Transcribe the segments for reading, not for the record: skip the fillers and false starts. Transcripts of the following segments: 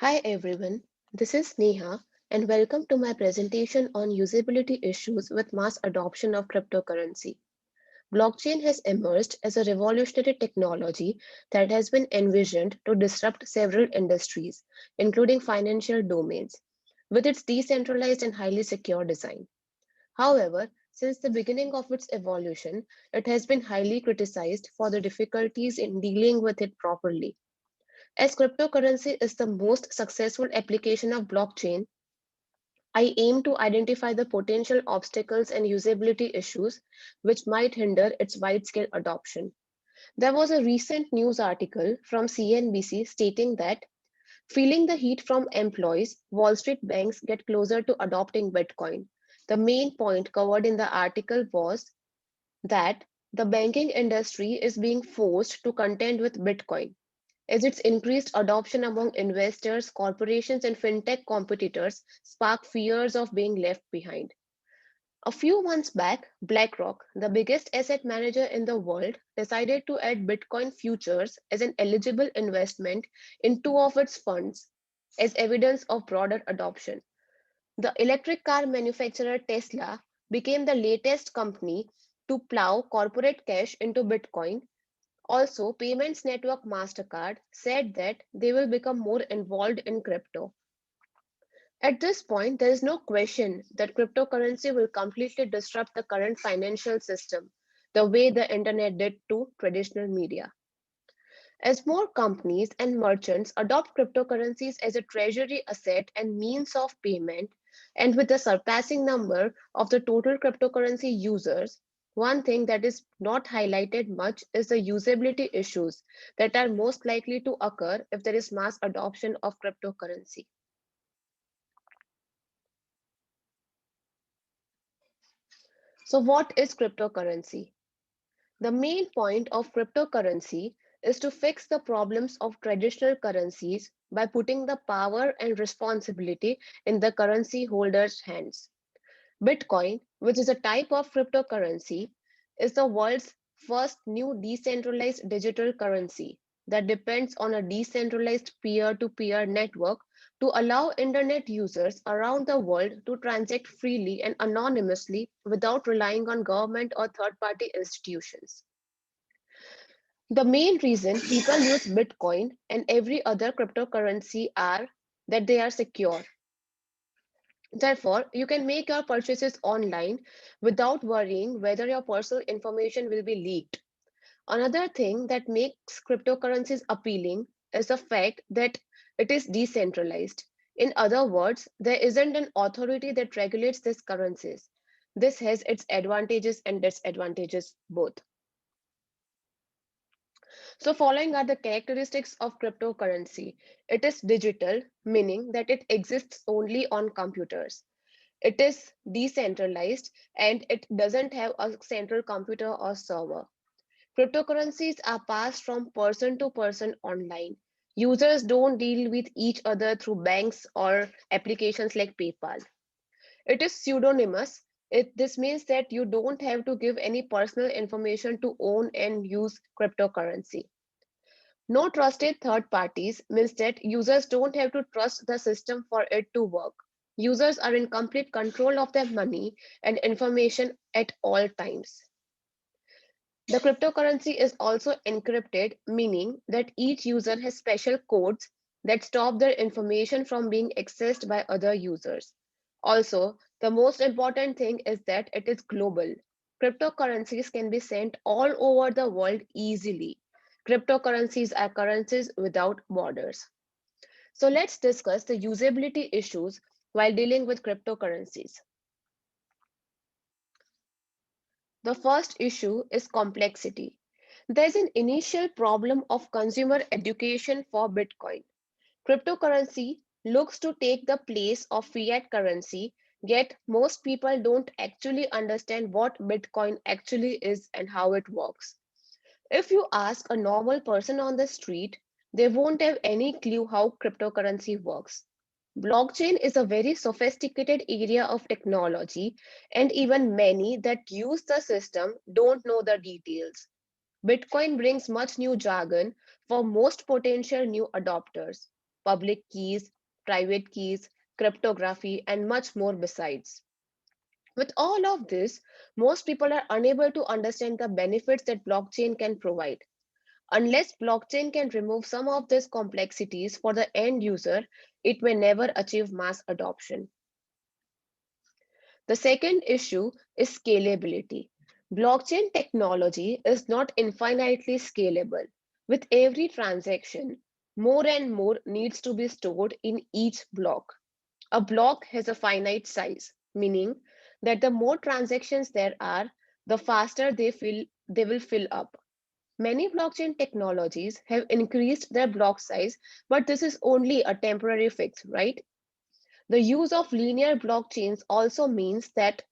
Hi everyone, this is Neha and welcome to my presentation on usability issues with mass adoption of cryptocurrency. Blockchain has emerged as a revolutionary technology that has been envisioned to disrupt several industries, including financial domains, with its decentralized and highly secure design. However, since the beginning of its evolution, it has been highly criticized for the difficulties in dealing with it properly. As cryptocurrency is the most successful application of blockchain, I aim to identify the potential obstacles and usability issues which might hinder its wide scale adoption. There was a recent news article from CNBC stating that feeling the heat from employees, Wall Street banks get closer to adopting Bitcoin. The main point covered in the article was that the banking industry is being forced to contend with Bitcoin as its increased adoption among investors, corporations, and fintech competitors spark fears of being left behind. A few months back, BlackRock, the biggest asset manager in the world, decided to add Bitcoin futures as an eligible investment in two of its funds as evidence of broader adoption. The electric car manufacturer Tesla became the latest company to plow corporate cash into Bitcoin. Also, payments network MasterCard said that they will become more involved in crypto. At this point, there is no question that cryptocurrency will completely disrupt the current financial system, the way the internet did to traditional media. As more companies and merchants adopt cryptocurrencies as a treasury asset and means of payment, and with the surpassing number of the total cryptocurrency users, one thing that is not highlighted much is the usability issues that are most likely to occur if there is mass adoption of cryptocurrency. So, what is cryptocurrency? The main point of cryptocurrency is to fix the problems of traditional currencies by putting the power and responsibility in the currency holder's hands. Bitcoin, which is a type of cryptocurrency, is the world's first new decentralized digital currency that depends on a decentralized peer to peer network to allow internet users around the world to transact freely and anonymously without relying on government or third party institutions. The main reason people use Bitcoin and every other cryptocurrency are that they are secure. Therefore, you can make your purchases online without worrying whether your personal information will be leaked. Another thing that makes cryptocurrencies appealing is the fact that it is decentralized. In other words, there isn't an authority that regulates these currencies. This has its advantages and disadvantages both. So, following are the characteristics of cryptocurrency. It is digital, meaning that it exists only on computers. It is decentralized and it doesn't have a central computer or server. Cryptocurrencies are passed from person to person online. Users don't deal with each other through banks or applications like PayPal. It is pseudonymous. This means that you don't have to give any personal information to own and use cryptocurrency. No trusted third parties means that users don't have to trust the system for it to work. Users are in complete control of their money and information at all times. The cryptocurrency is also encrypted, meaning that each user has special codes that stop their information from being accessed by other users. Also, the most important thing is that it is global. Cryptocurrencies can be sent all over the world easily. Cryptocurrencies are currencies without borders. So let's discuss the usability issues while dealing with cryptocurrencies. The first issue is complexity. There's an initial problem of consumer education for Bitcoin. Cryptocurrency looks to take the place of fiat currency, yet most people don't actually understand what Bitcoin actually is and how it works. If you ask a normal person on the street, they won't have any clue how cryptocurrency works. Blockchain is a very sophisticated area of technology, and even many that use the system don't know the details. Bitcoin brings much new jargon for most potential new adopters. public keys, private keys, cryptography, and much more besides. With all of this, most people are unable to understand the benefits that blockchain can provide. Unless blockchain can remove some of these complexities for the end user, it may never achieve mass adoption. The second issue is scalability. Blockchain technology is not infinitely scalable. With every transaction, more and more needs to be stored in each block. A block has a finite size, meaning that the more transactions there are, the faster they will fill up. Many blockchain technologies have increased their block size, but this is only a temporary fix, right? The use of linear blockchains also means that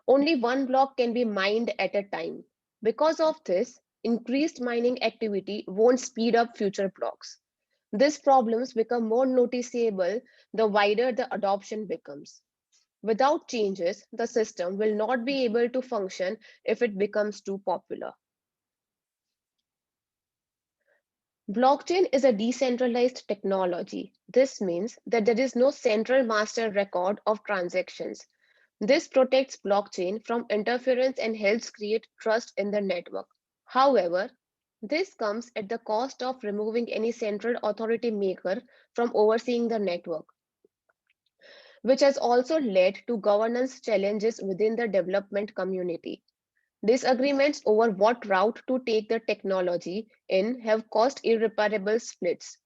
only one block can be mined at a time. Because of this, increased mining activity won't speed up future blocks. These problems become more noticeable the wider the adoption becomes. Without changes, the system will not be able to function if it becomes too popular. Blockchain is a decentralized technology. This means that there is no central master record of transactions. This protects blockchain from interference and helps create trust in the network. However, this comes at the cost of removing any central authority maker from overseeing the network, which has also led to governance challenges within the development community. Disagreements over what route to take the technology in have caused irreparable splits.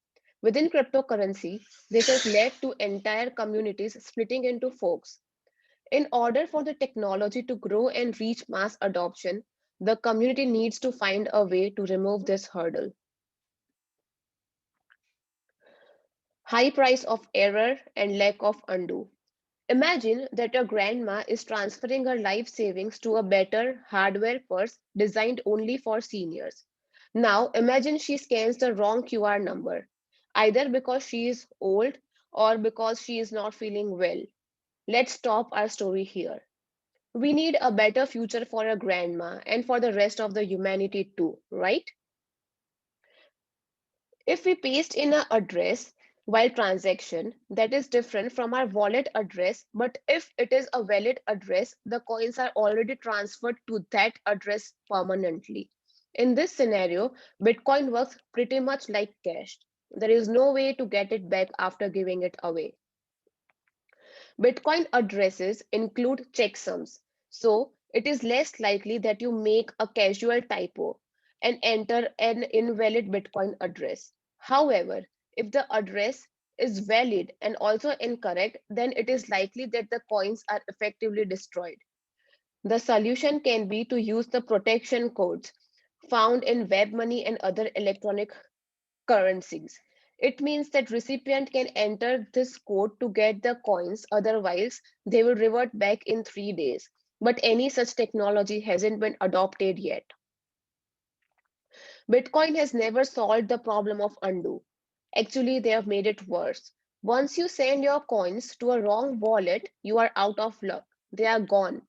Within cryptocurrency, this has led to entire communities splitting into forks. In order for the technology to grow and reach mass adoption, the community needs to find a way to remove this hurdle. High price of error and lack of undo. Imagine that your grandma is transferring her life savings to a better hardware purse designed only for seniors. Now, imagine she scans the wrong QR number, either because she is old or because she is not feeling well. Let's stop our story here. We need a better future for our grandma and for the rest of the humanity too, right? If we paste in an address while transaction that is different from our wallet address, but if it is a valid address, the coins are already transferred to that address permanently. In this scenario, Bitcoin works pretty much like cash. There is no way to get it back after giving it away. Bitcoin addresses include checksums, so it is less likely that you make a casual typo and enter an invalid Bitcoin address. However, if the address is valid and also incorrect, then it is likely that the coins are effectively destroyed. The solution can be to use the protection codes found in web money and other electronic currencies. It means that recipient can enter this code to get the coins, otherwise they will revert back in 3 days. But any such technology hasn't been adopted yet. Bitcoin has never solved the problem of undo. Actually, they have made it worse. Once you send your coins to a wrong wallet, you are out of luck. They are gone.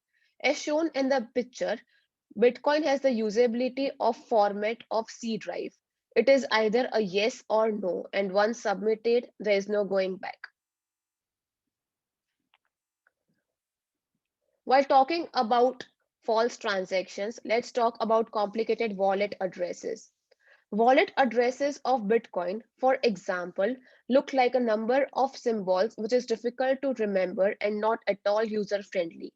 As shown in the picture, Bitcoin has the usability of format of C drive. It is either a yes or no, and once submitted, there is no going back. While talking about false transactions, let's talk about complicated wallet addresses. Wallet addresses of Bitcoin, for example, look like a number of symbols which is difficult to remember and not at all user friendly.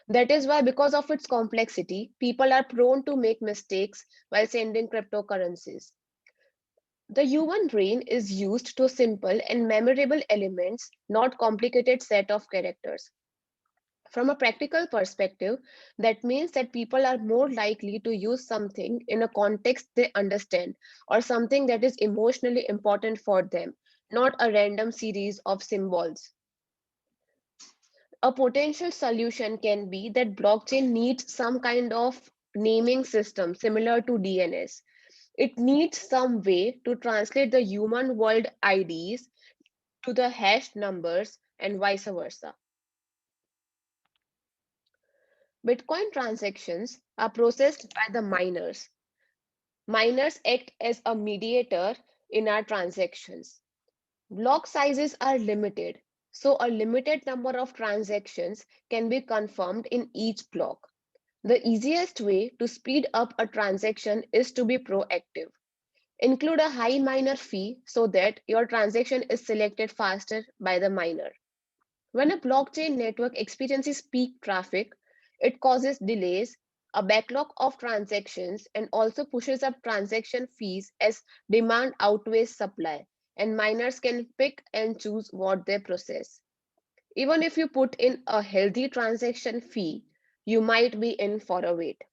That is why, because of its complexity, people are prone to make mistakes while sending cryptocurrencies. The human brain is used to simple and memorable elements, not complicated set of characters. From a practical perspective, that means that people are more likely to use something in a context they understand or something that is emotionally important for them, not a random series of symbols. A potential solution can be that blockchain needs some kind of naming system similar to DNS. It needs some way to translate the human world IDs to the hashed numbers and vice versa. Bitcoin transactions are processed by the miners. Miners act as a mediator in our transactions. Block sizes are limited, so a limited number of transactions can be confirmed in each block. The easiest way to speed up a transaction is to be proactive. Include a high miner fee so that your transaction is selected faster by the miner. When a blockchain network experiences peak traffic, it causes delays, a backlog of transactions, and also pushes up transaction fees as demand outweighs supply, and miners can pick and choose what they process. Even if you put in a healthy transaction fee, you might be in for a wait.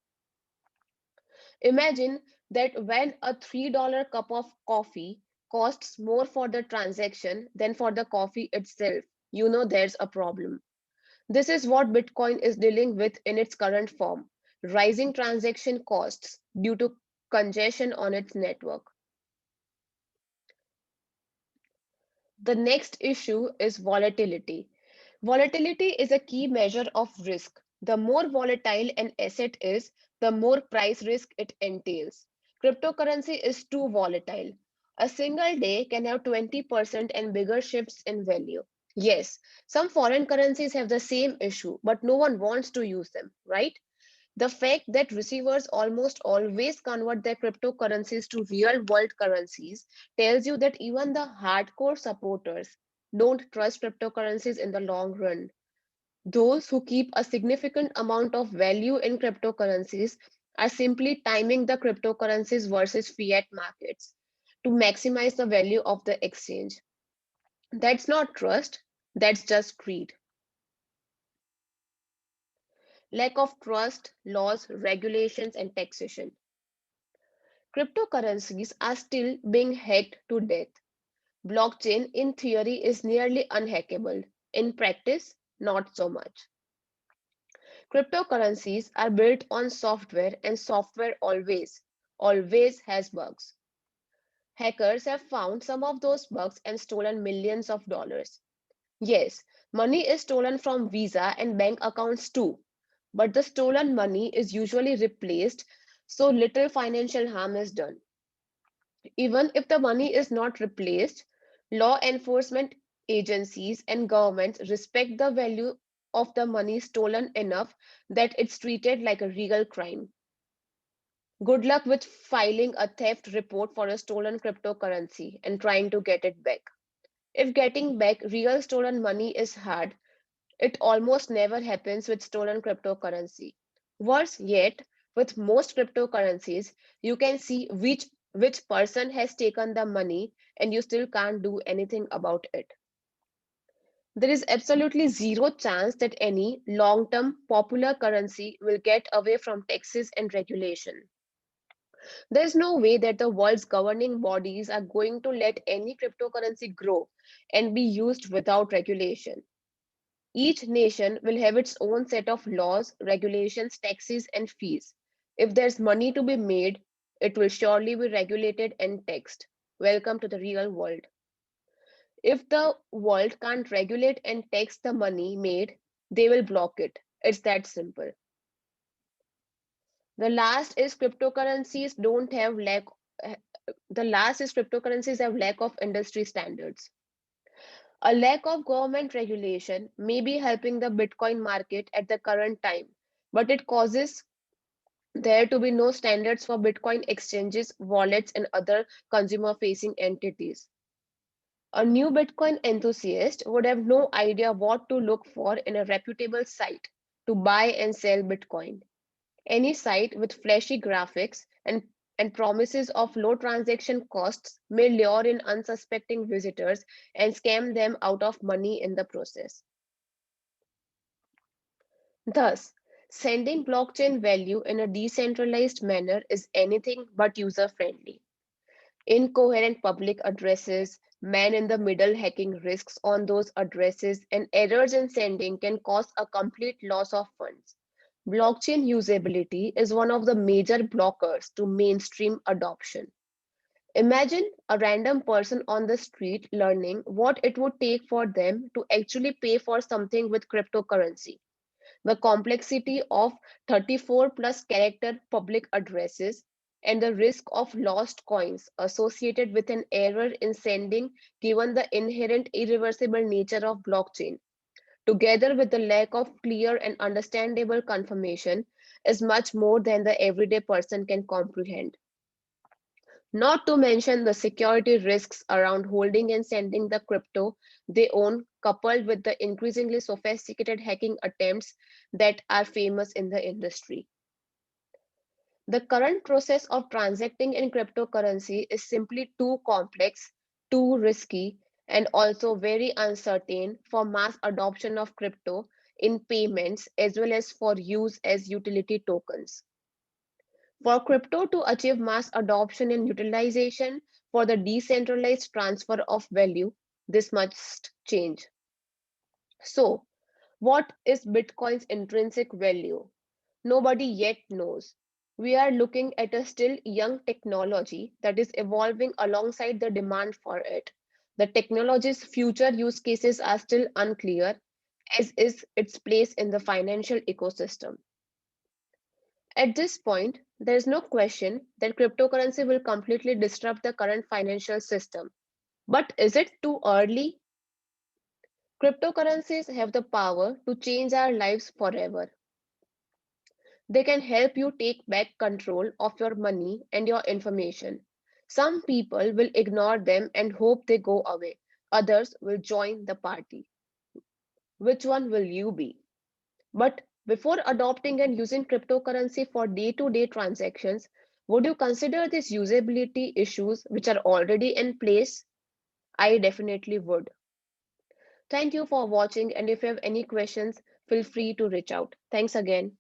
Imagine that when a $3 cup of coffee costs more for the transaction than for the coffee itself, you know there's a problem. This is what Bitcoin is dealing with in its current form, rising transaction costs due to congestion on its network. The next issue is volatility. Volatility is a key measure of risk. The more volatile an asset is, the more price risk it entails. Cryptocurrency is too volatile. A single day can have 20% and bigger shifts in value. Yes, some foreign currencies have the same issue, but no one wants to use them, right? The fact that receivers almost always convert their cryptocurrencies to real world currencies tells you that even the hardcore supporters don't trust cryptocurrencies in the long run. Those who keep a significant amount of value in cryptocurrencies are simply timing the cryptocurrencies versus fiat markets to maximize the value of the exchange. That's not trust, that's just greed. Lack of trust, laws, regulations, and taxation. Cryptocurrencies are still being hacked to death. Blockchain, in theory, is nearly unhackable. In practice, not so much. Cryptocurrencies are built on software, and software always has bugs. Hackers have found some of those bugs and stolen millions of dollars. Yes, money is stolen from Visa and bank accounts too, but the stolen money is usually replaced, so little financial harm is done. Even if the money is not replaced, law enforcement agencies and governments respect the value of the money stolen enough that it's treated like a legal crime. Good luck with filing a theft report for a stolen cryptocurrency and trying to get it back. If getting back real stolen money is hard, it almost never happens with stolen cryptocurrency. Worse yet, with most cryptocurrencies, you can see which person has taken the money and you still can't do anything about it. There is absolutely zero chance that any long-term popular currency will get away from taxes and regulation. There is no way that the world's governing bodies are going to let any cryptocurrency grow and be used without regulation. Each nation will have its own set of laws, regulations, taxes, and fees. If there's money to be made, it will surely be regulated and taxed. Welcome to the real world. If the world can't regulate and tax the money made, they will block it. It's that simple. The last is cryptocurrencies don't have lack eh, the last is cryptocurrencies have lack of industry standards. A lack of government regulation may be helping the Bitcoin market at the current time, but it causes there to be no standards for Bitcoin exchanges, wallets, and other consumer facing entities. A new Bitcoin enthusiast would have no idea what to look for in a reputable site to buy and sell Bitcoin. Any site with flashy graphics and promises of low transaction costs may lure in unsuspecting visitors and scam them out of money in the process. Thus, sending blockchain value in a decentralized manner is anything but user friendly. Incoherent public addresses, man in the middle hacking risks on those addresses, and errors in sending can cause a complete loss of funds. Blockchain usability is one of the major blockers to mainstream adoption. Imagine a random person on the street learning what it would take for them to actually pay for something with cryptocurrency. The complexity of 34 plus character public addresses, and the risk of lost coins associated with an error in sending, given the inherent irreversible nature of blockchain, together with the lack of clear and understandable confirmation, is much more than the everyday person can comprehend. Not to mention the security risks around holding and sending the crypto they own, coupled with the increasingly sophisticated hacking attempts that are famous in the industry. The current process of transacting in cryptocurrency is simply too complex, too risky, and also very uncertain for mass adoption of crypto in payments as well as for use as utility tokens. For crypto to achieve mass adoption and utilization for the decentralized transfer of value, this must change. So, what is Bitcoin's intrinsic value? Nobody yet knows. We are looking at a still young technology that is evolving alongside the demand for it. The technology's future use cases are still unclear, as is its place in the financial ecosystem. At this point, there is no question that cryptocurrency will completely disrupt the current financial system. But is it too early? Cryptocurrencies have the power to change our lives forever. They can help you take back control of your money and your information. Some people will ignore them and hope they go away. Others will join the party. Which one will you be? But before adopting and using cryptocurrency for day-to-day transactions, would you consider these usability issues which are already in place? I definitely would. Thank you for watching, and if you have any questions, feel free to reach out. Thanks again.